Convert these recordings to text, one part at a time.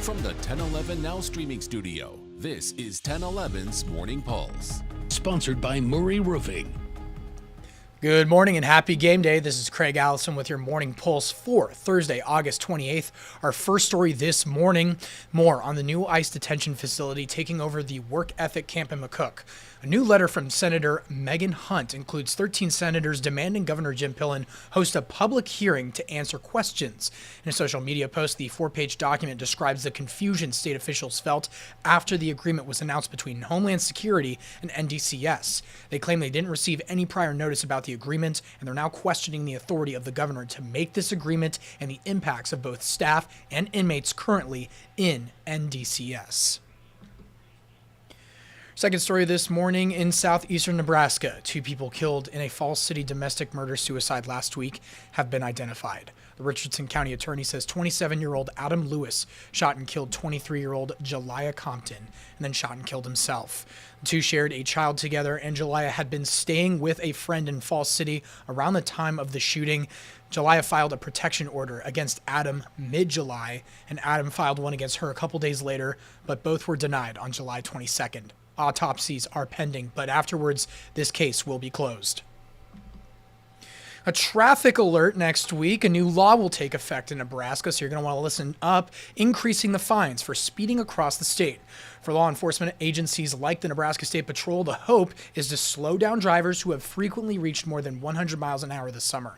From the 1011 Now streaming studio, this is 1011's Morning Pulse. Sponsored by Murray Roofing. Good morning and happy game day. This is Craig Allison with your Morning Pulse for Thursday, August 28th. Our first story this morning, more on the new ICE detention facility taking over the work ethic camp in McCook. A new letter from Senator Megan Hunt includes 13 senators demanding Governor Jim Pillen host a public hearing to answer questions. In a social media post, the 4-page document describes the confusion state officials felt after the agreement was announced between Homeland Security and NDCS. They claim they didn't receive any prior notice about the agreement, and they're now questioning the authority of the governor to make this agreement and the impacts of both staff and inmates currently in NDCS. Second story this morning in southeastern Nebraska. 2 people killed in a Falls City domestic murder-suicide last week have been identified. The Richardson County Attorney says 27-year-old Adam Lewis shot and killed 23-year-old Jeliah Compton and then shot and killed himself. The two shared a child together, and Jeliah had been staying with a friend in Falls City around the time of the shooting. Jeliah filed a protection order against Adam mid-July, and Adam filed one against her a couple days later, but both were denied on July 22nd. Autopsies are pending, but afterwards, this case will be closed. A traffic alert next week. A new law will take effect in Nebraska, so you're going to want to listen up, increasing the fines for speeding across the state. For law enforcement agencies like the Nebraska State Patrol, the hope is to slow down drivers who have frequently reached more than 100 miles an hour this summer.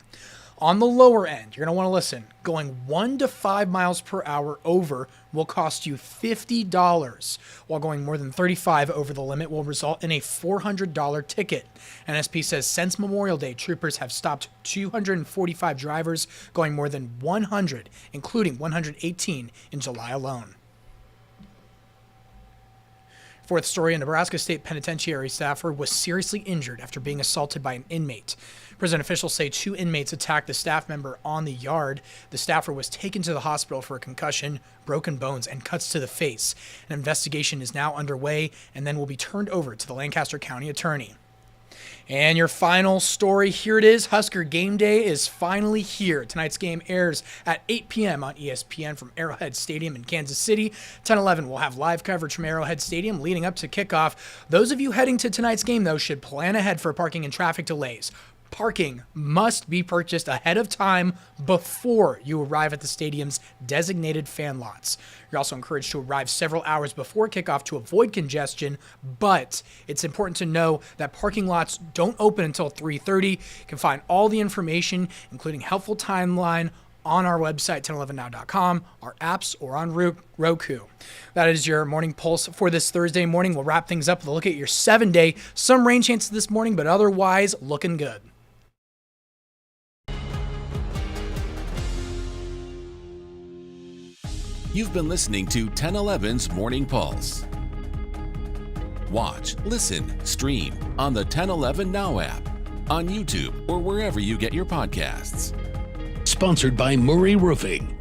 On the lower end, you're going to want to listen. Going 1 to 5 miles per hour over will cost you $50, while going more than 35 over the limit will result in a $400 ticket. NSP says since Memorial Day, troopers have stopped 245 drivers going more than 100, including 118 in July alone. Fourth story, a Nebraska State Penitentiary staffer was seriously injured after being assaulted by an inmate. Prison officials say 2 inmates attacked the staff member on the yard. The staffer was taken to the hospital for a concussion, broken bones, and cuts to the face. An investigation is now underway and then will be turned over to the Lancaster County Attorney. And your final story, here it is. Husker Game Day is finally here. Tonight's game airs at 8 p.m. on ESPN from Arrowhead Stadium in Kansas City. 1011 will have live coverage from Arrowhead Stadium leading up to kickoff. Those of you heading to tonight's game, though, should plan ahead for parking and traffic delays. Parking must be purchased ahead of time before you arrive at the stadium's designated fan lots. You're also encouraged to arrive several hours before kickoff to avoid congestion, but it's important to know that parking lots don't open until 3:30. You can find all the information, including helpful timeline, on our website, 1011now.com, our apps, or on Roku. That is your Morning Pulse for this Thursday morning. We'll wrap things up with a look at your 7-day. Some rain chances this morning, but otherwise looking good. You've been listening to 1011's Morning Pulse. Watch, listen, stream on the 1011 Now app, on YouTube, or wherever you get your podcasts. Sponsored by Murray Roofing.